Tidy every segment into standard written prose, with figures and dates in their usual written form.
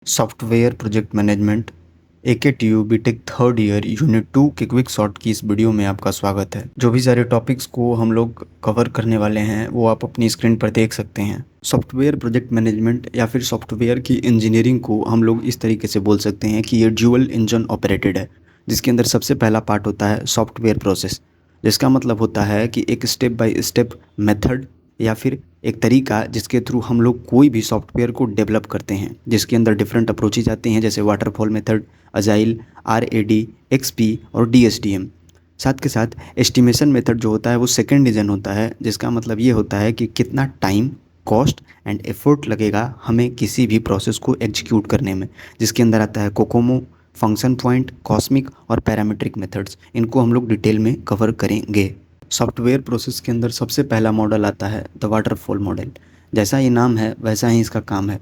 Software project management AKTU B Tech third year unit 2 के quick short की इस video में आपका स्वागत है। जो भी सारे टॉपिक्स को हम लोग कवर करने वाले हैं वो आप अपनी स्क्रीन पर देख सकते हैं। सॉफ्टवेयर प्रोजेक्ट मैनेजमेंट या फिर सॉफ्टवेयर की इंजीनियरिंग को हम लोग इस तरीके से बोल सकते हैं कि ये ड्यूअल इंजन ऑपरेटेड है, जिसके अंदर सबसे पहला पार्ट होता है सॉफ्टवेयर प्रोसेस, जिसका मतलब होता है कि एक स्टेप बाय स्टेप मेथड या फिर एक तरीका जिसके थ्रू हम लोग कोई भी सॉफ्टवेयर को डेवलप करते हैं, जिसके अंदर डिफरेंट अप्रोचेज आते हैं जैसे waterfall method, agile, RAD, XP और DSDM। साथ के साथ एस्टिमेशन मेथड जो होता है वो सेकंड डिज़न होता है, जिसका मतलब ये होता है कि कितना टाइम, कॉस्ट एंड एफर्ट लगेगा हमें किसी भी प्रोसेस को एग्जीक्यूट करने में, जिसके अंदर आता है कोकोमो, फंक्शन पॉइंट, कॉस्मिक और पैरामीट्रिक मेथड्स। इनको हम लोग डिटेल में कवर करेंगे। सॉफ्टवेयर प्रोसेस के अंदर सबसे पहला मॉडल आता है द वाटरफॉल मॉडल। जैसा ये नाम है वैसा ही इसका काम है।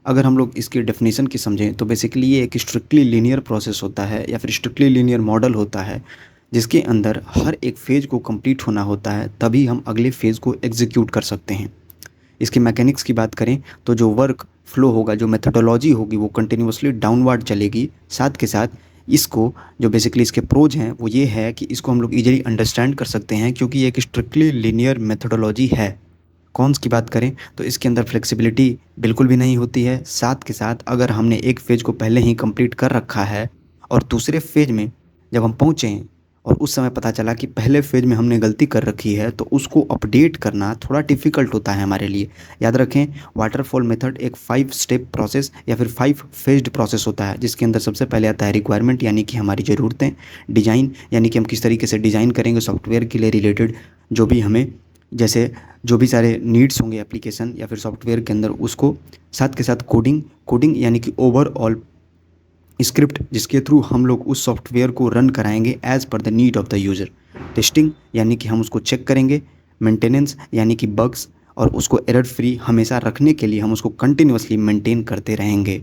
अगर हम लोग इसकी डेफिनेशन की समझें तो बेसिकली ये एक स्ट्रिक्टली लीनियर प्रोसेस होता है या फिर स्ट्रिक्टली लीनियर मॉडल होता है, जिसके अंदर हर एक फेज़ को कंप्लीट होना होता है, तभी हम अगले फेज़ को एग्जीक्यूट कर सकते हैं। इसके मैकेनिक्स की बात करें तो जो वर्क फ्लो होगा, जो मेथडोलॉजी होगी वो कंटिन्यूसली डाउनवर्ड चलेगी। साथ के साथ इसको जो बेसिकली इसके प्रोज हैं वो ये है कि इसको हम लोग ईजिली अंडरस्टैंड कर सकते हैं क्योंकि ये एक स्ट्रिक्टली लीनियर मेथडोलॉजी है। कॉन्स की बात करें तो इसके अंदर फ्लेक्सिबिलिटी बिल्कुल भी नहीं होती है। साथ के साथ अगर हमने एक फ़ेज़ को पहले ही कंप्लीट कर रखा है और दूसरे फेज़ में जब हम पहुँचे और उस समय पता चला कि पहले फेज़ में हमने गलती कर रखी है, तो उसको अपडेट करना थोड़ा डिफ़िकल्ट होता है हमारे लिए। याद रखें, वाटरफॉल मेथड एक 5 स्टेप प्रोसेस या फिर 5 फेज्ड प्रोसेस होता है, जिसके अंदर सबसे पहले आता है रिक्वायरमेंट यानी कि हमारी ज़रूरतें, डिज़ाइन यानी कि हम किस तरीके से डिज़ाइन करेंगे सॉफ्टवेयर के लिए रिलेटेड जो भी हमें जैसे जो भी सारे नीड्स होंगे एप्लीकेशन या फिर सॉफ्टवेयर के अंदर उसको। साथ के साथ कोडिंग, कोडिंग यानी कि ओवरऑल स्क्रिप्ट जिसके थ्रू हम लोग उस सॉफ्टवेयर को रन कराएंगे as per the need of the user. Testing यानी कि हम उसको चेक करेंगे। मेंटेनेंस यानी कि बग्स और उसको एरर फ्री हमेशा रखने के लिए हम उसको कंटिन्यूअसली मेंटेन करते रहेंगे।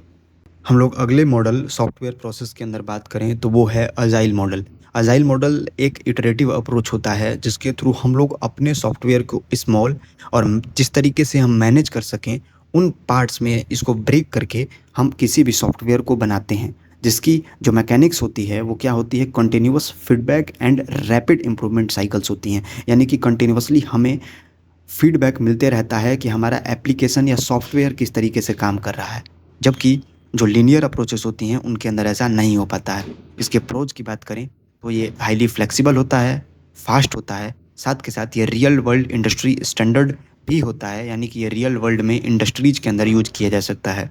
हम लोग अगले मॉडल सॉफ्टवेयर प्रोसेस के अंदर बात करें तो वो है अजाइल मॉडल। अजाइल मॉडल एक इटरेटिव अप्रोच होता है जिसके थ्रू हम लोग अपने सॉफ्टवेयर को स्मॉल और जिस तरीके से हम मैनेज कर सकें उन पार्ट्स में इसको ब्रेक करके हम किसी भी सॉफ्टवेयर को बनाते हैं, जिसकी जो मैकेनिक्स होती है वो क्या होती है, continuous feedback and rapid improvement cycles होती हैं। यानी कि कंटिन्यूअसली हमें फीडबैक मिलते रहता है कि हमारा एप्लीकेशन या सॉफ्टवेयर किस तरीके से काम कर रहा है, जबकि जो लीनियर अप्रोचेस होती हैं उनके अंदर ऐसा नहीं हो पाता है। इसके प्रोज की बात करें तो ये हाईली फ्लेक्सिबल होता है, फास्ट होता है, साथ के साथ ये रियल वर्ल्ड इंडस्ट्री स्टैंडर्ड भी होता है, यानी कि ये रियल वर्ल्ड में इंडस्ट्रीज के अंदर यूज किया जा सकता है।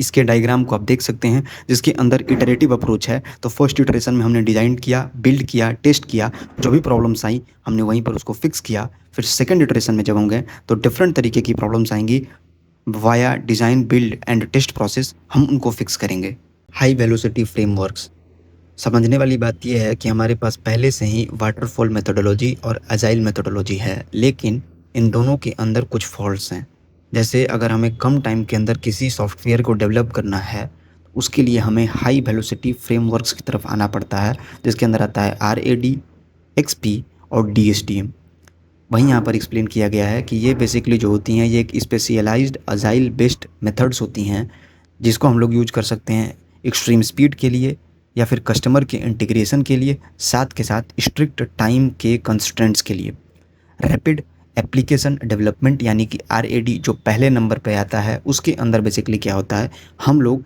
इसके डायग्राम को आप देख सकते हैं जिसके अंदर इटरेटिव अप्रोच है। तो फर्स्ट इटरेशन में हमने डिज़ाइन किया, बिल्ड किया, टेस्ट किया, जो भी प्रॉब्लम्स आई हमने वहीं पर उसको फिक्स किया। फिर सेकंड इटरेशन में जब हम गए तो डिफरेंट तरीके की प्रॉब्लम्स आएंगी, via design, build and test process हम उनको फिक्स करेंगे। हाई वेलोसिटी फ्रेमवर्क्स, समझने वाली बात यह है कि हमारे पास पहले से ही वाटरफॉल मेथोडोलॉजी और अजाइल मेथोडोलॉजी है, लेकिन इन दोनों के अंदर कुछ फॉल्ट्स हैं। जैसे अगर हमें कम टाइम के अंदर किसी सॉफ्टवेयर को डेवलप करना है तो उसके लिए हमें हाई वेलोसिटी फ्रेमवर्क्स की तरफ आना पड़ता है, जिसके अंदर आता है RAD, XP और DSDM। वहीं यहाँ पर एक्सप्लेन किया गया है कि ये बेसिकली जो होती हैं ये एक स्पेशलाइज्ड अजाइल बेस्ड मेथड्स होती हैं, जिसको हम लोग यूज कर सकते हैं एक्सट्रीम स्पीड के लिए या फिर कस्टमर के इंटीग्रेशन के लिए, साथ के साथ स्ट्रिक्ट टाइम के कंस्ट्रेंट्स के लिए। रैपिड एप्लीकेशन डेवलपमेंट यानी कि RAD जो पहले नंबर पे आता है, उसके अंदर बेसिकली क्या होता है, हम लोग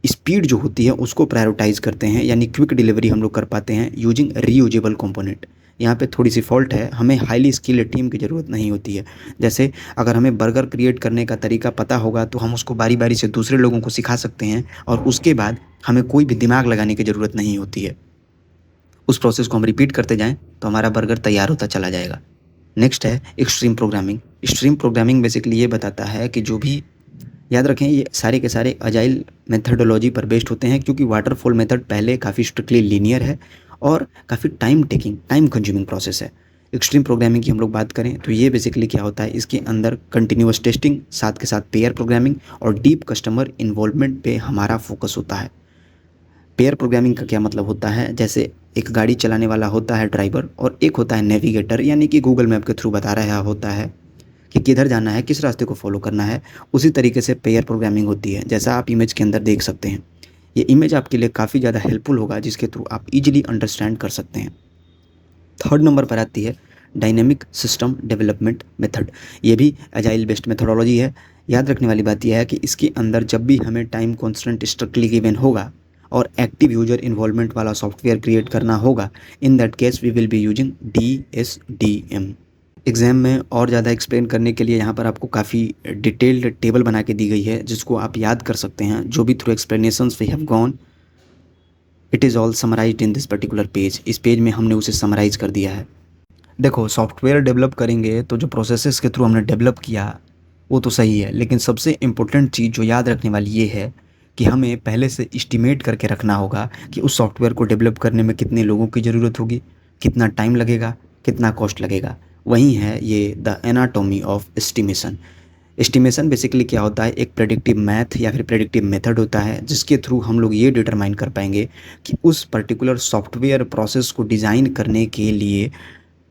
स्पीड जो होती है उसको प्रायोरिटाइज़ करते हैं, यानी क्विक डिलीवरी हम लोग कर पाते हैं यूजिंग रीयूजेबल कंपोनेंट। यहाँ पे थोड़ी सी फॉल्ट है, हमें हाईली स्किल्ड टीम की ज़रूरत नहीं होती है। जैसे अगर हमें बर्गर क्रिएट करने का तरीका पता होगा तो हम उसको बारी बारी से दूसरे लोगों को सिखा सकते हैं और उसके बाद हमें कोई भी दिमाग लगाने की ज़रूरत नहीं होती है। उस प्रोसेस को हम रिपीट करते जाएँ तो हमारा बर्गर तैयार होता चला जाएगा। नेक्स्ट है extreme programming. Extreme programming basically ये बताता है कि जो भी, याद रखें ये सारे के सारे अजाइल मेथडोलॉजी पर बेस्ड होते हैं, क्योंकि वाटरफॉल मेथड पहले काफ़ी स्ट्रिक्टली लीनियर है और काफ़ी टाइम कंज्यूमिंग प्रोसेस है। एक्सट्रीम प्रोग्रामिंग की हम लोग बात करें तो ये बेसिकली क्या होता है, इसके अंदर कंटिन्यूअस टेस्टिंग, साथ के साथ पेयर प्रोग्रामिंग और डीप कस्टमर इन्वॉल्वमेंट पे हमारा फोकस होता है। पेयर प्रोग्रामिंग का क्या मतलब होता है, जैसे एक गाड़ी चलाने वाला होता है ड्राइवर और एक होता है नेविगेटर, यानी कि गूगल मैप के थ्रू बता रहा होता है कि किधर जाना है, किस रास्ते को फॉलो करना है। उसी तरीके से पेयर प्रोग्रामिंग होती है, जैसा आप इमेज के अंदर देख सकते हैं। ये इमेज आपके लिए काफ़ी ज़्यादा हेल्पफुल होगा, जिसके थ्रू आप इजीली अंडरस्टैंड कर सकते हैं। थर्ड नंबर पर आती है डायनेमिक सिस्टम डेवलपमेंट मेथड। ये भी एजाइल बेस्ड मेथोडोलॉजी है। याद रखने वाली बात यह है कि इसके अंदर जब भी हमें टाइम कॉन्स्टेंट स्ट्रिक्टली गिवन होगा और एक्टिव यूजर इन्वॉल्वमेंट वाला सॉफ्टवेयर क्रिएट करना होगा, in that case we will be using DSDM। Exam में और ज़्यादा एक्सप्लेन करने के लिए यहाँ पर आपको काफ़ी डिटेल्ड टेबल बना के दी गई है, जिसको आप याद कर सकते हैं। जो भी through explanations we have gone, it is all summarized in this particular page. इस पेज में हमने उसे समराइज कर दिया है। देखो, सॉफ्टवेयर डेवलप करेंगे तो जो प्रोसेसेस के थ्रू हमने डेवलप किया वो तो सही है, लेकिन सबसे इम्पोर्टेंट चीज़ जो याद रखने वाली ये है कि हमें पहले से एस्टिमेट करके रखना होगा कि उस सॉफ्टवेयर को डेवलप करने में कितने लोगों की ज़रूरत होगी, कितना टाइम लगेगा, कितना कॉस्ट लगेगा। वही है ये the anatomy of estimation. Estimation basically क्या होता है, एक प्रेडिक्टिव मैथ या फिर प्रेडिक्टिव मेथड होता है, जिसके थ्रू हम लोग ये डिटरमाइन कर पाएंगे कि उस पर्टिकुलर सॉफ्टवेयर प्रोसेस को डिज़ाइन करने के लिए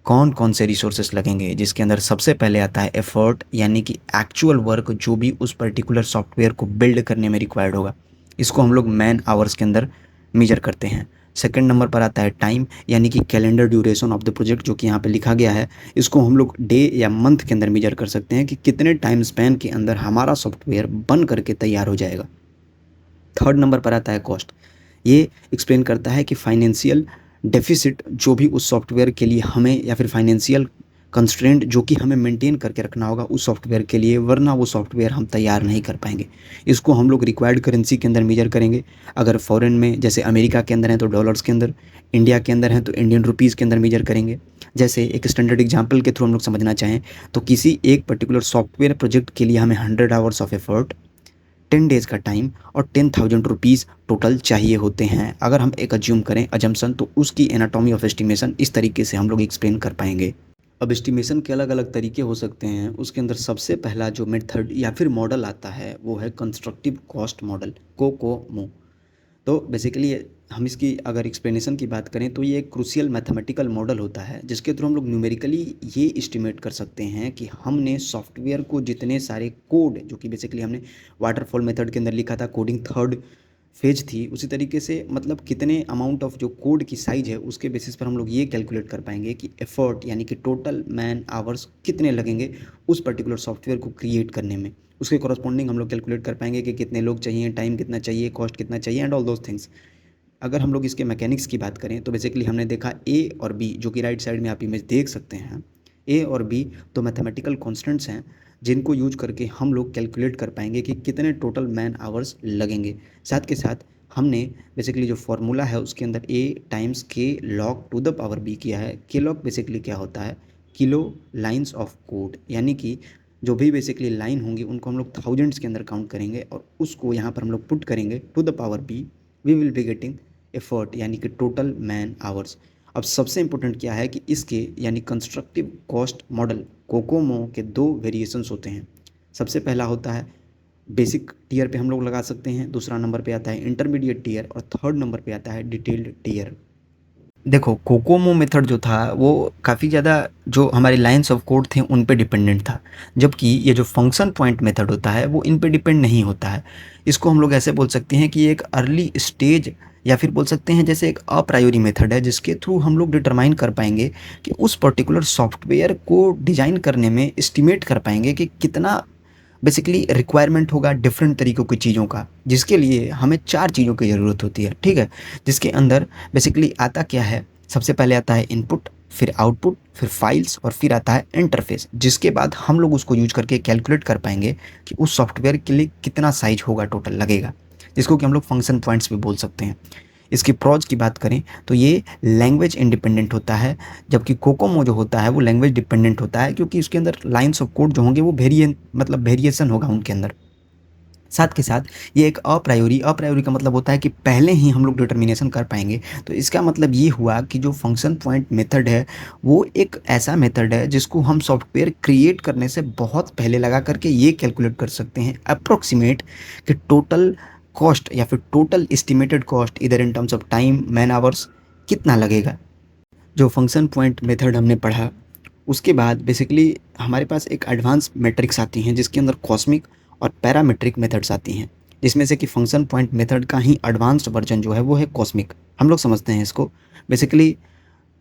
कौन कौन से रिसोर्सेस लगेंगे, जिसके अंदर सबसे पहले आता है एफर्ट, यानी कि एक्चुअल वर्क जो भी उस पर्टिकुलर सॉफ्टवेयर को बिल्ड करने में रिक्वायर्ड होगा। इसको हम लोग मैन आवर्स के अंदर मेजर करते हैं। सेकंड नंबर पर आता है टाइम, यानी कि calendar duration of the project, जो कि यहाँ पे लिखा गया है। इसको हम लोग डे या मंथ के अंदर मेजर कर सकते हैं कि कितने टाइम स्पैन के अंदर हमारा सॉफ्टवेयर बन करके तैयार हो जाएगा। थर्ड नंबर पर आता है कॉस्ट। ये एक्सप्लेन करता है कि फाइनेंशियल डेफिसिट जो भी उस सॉफ्टवेयर के लिए हमें, या फिर फाइनेंशियल कंस्ट्रेंट जो कि हमें मेंटेन करके रखना होगा उस सॉफ्टवेयर के लिए, वरना वो सॉफ्टवेयर हम तैयार नहीं कर पाएंगे। इसको हम लोग रिक्वायर्ड करेंसी के अंदर मेजर करेंगे। अगर फॉरेन में जैसे अमेरिका के अंदर हैं तो डॉलर्स के अंदर, इंडिया के अंदर हैं तो इंडियन रुपीज़ के अंदर मेजर करेंगे। जैसे एक स्टैंडर्ड एग्जाम्पल के थ्रू हम लोग समझना चाहें तो किसी एक पर्टिकुलर सॉफ्टवेयर प्रोजेक्ट के लिए हमें 100 आवर्स ऑफ एफर्ट, 10 डेज़ का टाइम और 10,000 रुपीज़ टोटल चाहिए होते हैं। अगर हम एक अज्यूम करें अजम्पशन, तो उसकी एनाटॉमी ऑफ एस्टिमेशन इस तरीके से हम लोग एक्सप्लेन कर पाएंगे। अब एस्टिमेशन के अलग अलग तरीके हो सकते हैं। उसके अंदर सबसे पहला जो मेथड या फिर मॉडल आता है वो है कंस्ट्रक्टिव कॉस्ट मॉडल, कोकोमो। तो बेसिकली हम इसकी अगर एक्सप्लेनेशन की बात करें तो ये एक क्रूशियल मैथमेटिकल मॉडल होता है, जिसके थ्रू हम लोग न्यूमेरिकली ये एस्टिमेट कर सकते हैं कि हमने सॉफ्टवेयर को जितने सारे कोड, जो कि बेसिकली हमने वाटरफॉल मेथड के अंदर लिखा था, कोडिंग थर्ड फेज थी, उसी तरीके से मतलब कितने अमाउंट ऑफ जो कोड की साइज़ है उसके बेसिस पर हम लोग ये कैलकुलेट कर पाएंगे कि एफर्ट यानी कि टोटल मैन आवर्स कितने लगेंगे उस पर्टिकुलर सॉफ्टवेयर को क्रिएट करने में। उसके कॉरस्पॉन्डिंग हम लोग कैलकुलेट कर पाएंगे कि कितने लोग चाहिए, टाइम कितना चाहिए, कॉस्ट कितना चाहिए एंड ऑल दोज थिंग्स। अगर हम लोग इसके मैकेनिक्स की बात करें तो बेसिकली हमने देखा ए और बी, जो कि राइट साइड में आप इमेज देख सकते हैं। ए और बी तो मैथमेटिकल कॉन्स्टेंट्स हैं, जिनको यूज करके हम लोग कैलकुलेट कर पाएंगे कि कितने टोटल मैन आवर्स लगेंगे। साथ के साथ हमने बेसिकली जो फॉर्मूला है उसके अंदर ए टाइम्स के log to the power b किया है। के लॉग बेसिकली क्या होता है, किलो लाइन्स ऑफ कोड, यानी कि जो भी बेसिकली लाइन होंगी उनको हम लोग थाउजेंड्स के अंदर काउंट करेंगे और उसको यहाँ पर हम लोग पुट करेंगे to the power b, we will be getting effort यानी कि टोटल मैन आवर्स। अब सबसे इम्पोर्टेंट क्या है कि इसके यानी कंस्ट्रक्टिव कॉस्ट मॉडल कोकोमो के दो वेरिएशंस होते हैं। सबसे पहला होता है बेसिक टीयर पे हम लोग लगा सकते हैं, दूसरा नंबर पे आता है इंटरमीडिएट टीयर और थर्ड नंबर पे आता है डिटेल्ड टीयर। देखो, कोकोमो मेथड जो था वो काफ़ी ज़्यादा जो हमारे लाइन्स ऑफ कोड थे उन पे डिपेंडेंट था, जबकि ये जो फंक्शन पॉइंट मेथड होता है वो इन पे डिपेंड नहीं होता है। इसको हम लोग ऐसे बोल सकते हैं कि एक अर्ली स्टेज या फिर बोल सकते हैं जैसे एक अप्रायोरी मेथड है, जिसके थ्रू हम लोग डिटरमाइन कर पाएंगे कि उस पर्टिकुलर सॉफ्टवेयर को डिज़ाइन करने में एस्टिमेट कर पाएंगे कि कितना बेसिकली रिक्वायरमेंट होगा डिफरेंट तरीक़ों की चीज़ों का, जिसके लिए हमें 4 चीज़ों की ज़रूरत होती है, ठीक है? जिसके अंदर बेसिकली आता क्या है, सबसे पहले आता है इनपुट, फिर आउटपुट, फिर फाइल्स और फिर आता है इंटरफेस, जिसके बाद हम लोग उसको यूज करके कैलकुलेट कर पाएंगे कि उस सॉफ्टवेयर के लिए कितना साइज होगा टोटल लगेगा, जिसको कि हम लोग फंक्शन पॉइंट्स भी बोल सकते हैं। इसकी प्रॉज की बात करें तो ये लैंग्वेज इंडिपेंडेंट होता है, जबकि कोकोमो जो होता है वो लैंग्वेज डिपेंडेंट होता है, क्योंकि उसके अंदर लाइन्स ऑफ कोड जो होंगे वो वेरिएशन होगा उनके अंदर। साथ के साथ ये एक अप्रायोरी का मतलब होता है कि पहले ही हम लोग डिटर्मिनेशन कर पाएंगे। तो इसका मतलब ये हुआ कि जो फंक्शन पॉइंट मेथड है वो एक ऐसा मेथड है जिसको हम सॉफ्टवेयर क्रिएट करने से बहुत पहले लगा करके ये कैलकुलेट कर सकते हैं अप्रोक्सीमेट कि टोटल कॉस्ट या फिर टोटल एस्टिमेटेड कॉस्ट इधर in terms of time man hours कितना लगेगा। जो फंक्शन पॉइंट मेथड हमने पढ़ा उसके बाद बेसिकली हमारे पास एक एडवांस मैट्रिक्स आती हैं जिसके अंदर कॉस्मिक और पैरामीट्रिक मेथड्स आती हैं, जिसमें से कि फंक्शन पॉइंट मेथड का ही एडवांस्ड वर्जन जो है वो है कॉस्मिक। हम लोग समझते हैं इसको। बेसिकली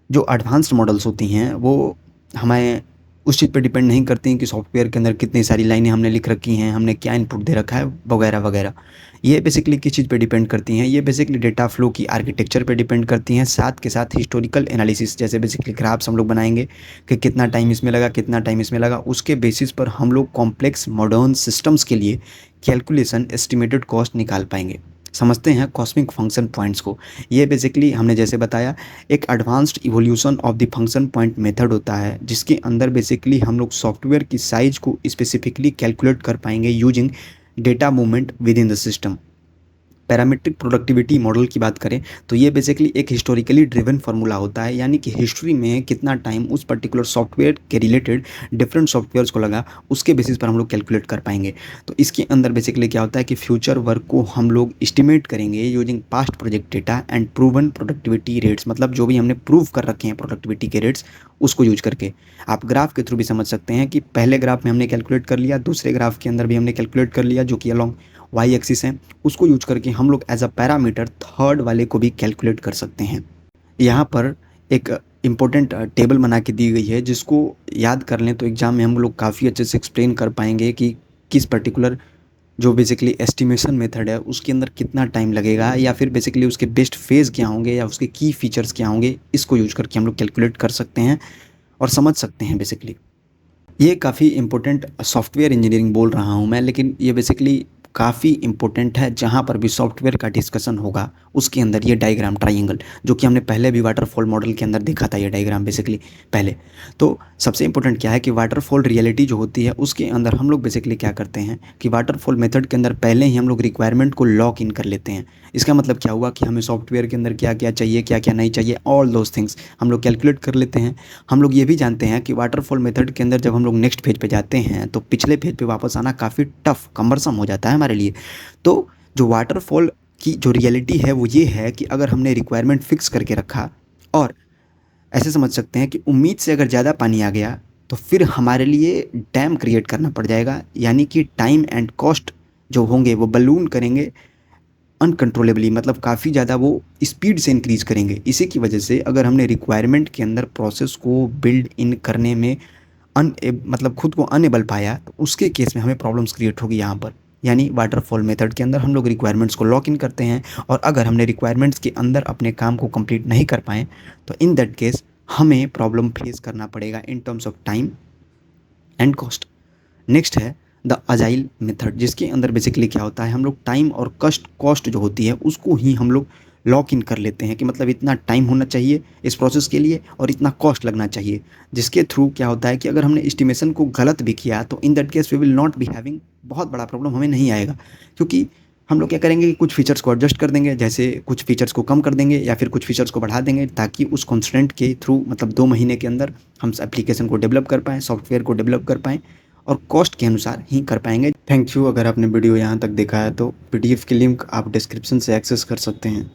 जो एडवांस्ड मॉडल्स होती हैं वो हमें उस चीज़ पे डिपेंड नहीं करती हैं कि सॉफ्टवेयर के अंदर कितनी सारी लाइनें हमने लिख रखी हैं, हमने क्या इनपुट दे रखा है वगैरह वगैरह। ये बेसिकली किस चीज़ पे डिपेंड करती हैं, ये बेसिकली डेटा फ्लो की आर्किटेक्चर पे डिपेंड करती हैं, साथ के साथ हिस्टोरिकल एनालिसिस, जैसे बेसिकली ग्राफ्स हम लोग बनाएंगे कि कितना टाइम इसमें लगा, कितना टाइम इसमें लगा, उसके बेसिस पर हम लोग कॉम्प्लेक्स मॉडर्न सिस्टम्स के लिए कैलकुलेशन एस्टिमेटेड कॉस्ट निकाल पाएंगे। समझते हैं कॉस्मिक फंक्शन पॉइंट्स को। ये बेसिकली हमने जैसे बताया एक advanced evolution of the function point method होता है, जिसके अंदर बेसिकली हम लोग सॉफ्टवेयर की साइज को स्पेसिफिकली कैलकुलेट कर पाएंगे using data movement with in the system. Parametric productivity model की बात करें तो ये बेसिकली एक हिस्टोरिकली ड्रिवन फार्मूला होता है, यानी कि हिस्ट्री में कितना टाइम उस पर्टिकुलर सॉफ्टवेयर के रिलेटेड डिफरेंट सॉफ्टवेयर्स को लगा, उसके बेसिस पर हम लोग कैलकुलेट कर पाएंगे। तो इसके अंदर बेसिकली क्या होता है कि फ्यूचर वर्क को हम लोग एस्टिमेट करेंगे using past project data and proven productivity rates, मतलब जो भी हमने प्रूव कर रखे हैं प्रोडक्टिविटी के रेट्स उसको यूज करके। आप ग्राफ के थ्रू भी समझ सकते हैं कि पहले ग्राफ में हमने कैलकुलेट कर लिया, दूसरे ग्राफ के अंदर भी हमने कैलकुलेट कर लिया जो कि अलॉन्ग वाई एक्सिस है, उसको यूज करके हम लोग एज अ पैरामीटर थर्ड वाले को भी कैलकुलेट कर सकते हैं। यहाँ पर एक इम्पोर्टेंट टेबल बना के दी गई है, जिसको याद कर लें तो एग्ज़ाम में हम लोग काफ़ी अच्छे से एक्सप्लेन कर पाएंगे कि किस पर्टिकुलर जो बेसिकली एस्टिमेशन मेथड है उसके अंदर कितना टाइम लगेगा, या फिर बेसिकली उसके बेस्ट फेज़ क्या होंगे या उसके की फीचर्स क्या होंगे। इसको यूज करके हम लोग कैलकुलेट कर सकते हैं और समझ सकते हैं। बेसिकली ये काफ़ी इंपॉर्टेंट सॉफ्टवेयर इंजीनियरिंग बोल रहा हूँ मैं, लेकिन ये बेसिकली काफ़ी इंपॉर्टेंट है। जहाँ पर भी सॉफ्टवेयर का डिस्कशन होगा उसके अंदर ये डायग्राम ट्रायंगल, जो कि हमने पहले भी वाटरफॉल मॉडल के अंदर देखा था, ये डायग्राम बेसिकली पहले। तो सबसे इंपॉर्टेंट क्या है कि वाटरफॉल रियलिटी जो होती है उसके अंदर हम लोग बेसिकली क्या करते हैं कि वाटरफॉल मेथड के अंदर पहले ही हम लोग रिक्वायरमेंट को लॉक इन कर लेते हैं। इसका मतलब क्या हुआ कि हमें सॉफ्टवेयर के अंदर क्या क्या चाहिए, क्या क्या नहीं चाहिए, ऑल दोज थिंग्स हम लोग कैलकुलेट कर लेते हैं। हम लोग ये भी जानते हैं कि वाटरफॉल मेथड के अंदर जब हम लोग नेक्स्ट पेज पे जाते हैं तो पिछले पेज पे वापस आना काफ़ी टफ कमरसम हो जाता है हमारे लिए। तो जो वाटरफॉल की जो रियलिटी है वो ये है कि अगर हमने रिक्वायरमेंट फिक्स करके रखा, और ऐसे समझ सकते हैं कि उम्मीद से अगर ज़्यादा पानी आ गया तो फिर हमारे लिए डैम क्रिएट करना पड़ जाएगा, यानी कि टाइम एंड कॉस्ट जो होंगे वो बलून करेंगे अनकंट्रोलेबली, मतलब काफ़ी ज़्यादा वो स्पीड से इंक्रीज़ करेंगे। इसी की वजह से अगर हमने रिक्वायरमेंट के अंदर प्रोसेस को बिल्ड इन करने में मतलब खुद को अनएबल पाया तो उसके केस में हमें प्रॉब्लम्स क्रिएट होगी यहाँ पर। यानी वाटरफॉल मेथड के अंदर हम लोग रिक्वायरमेंट्स को लॉक इन करते हैं, और अगर हमने रिक्वायरमेंट्स के अंदर अपने काम को कंप्लीट नहीं कर पाए तो इन दैट केस हमें प्रॉब्लम फेस करना पड़ेगा in terms of time and cost. Next है द अजाइल मेथड, जिसके अंदर बेसिकली क्या होता है हम लोग टाइम और कॉस्ट जो होती है उसको ही हम लोग लॉक इन कर लेते हैं कि मतलब इतना टाइम होना चाहिए इस प्रोसेस के लिए और इतना कॉस्ट लगना चाहिए, जिसके थ्रू क्या होता है कि अगर हमने एस्टिमेशन को गलत भी किया तो in that case we will not be having, बहुत बड़ा प्रॉब्लम हमें नहीं आएगा। क्योंकि हम लोग क्या करेंगे कि कुछ फीचर्स को एडजस्ट कर देंगे, जैसे कुछ फीचर्स को कम कर देंगे या फिर कुछ फीचर्स को बढ़ा देंगे, ताकि उस कॉन्स्टेंट के थ्रू मतलब 2 महीने के अंदर हम एप्लीकेशन को डेवलप कर पाएँ, सॉफ्टवेयर को डेवलप कर पाएँ और कॉस्ट के अनुसार ही कर पाएंगे। Thank you. अगर आपने वीडियो यहाँ तक देखा है तो पीडीएफ की लिंक आप डिस्क्रिप्शन से एक्सेस कर सकते हैं।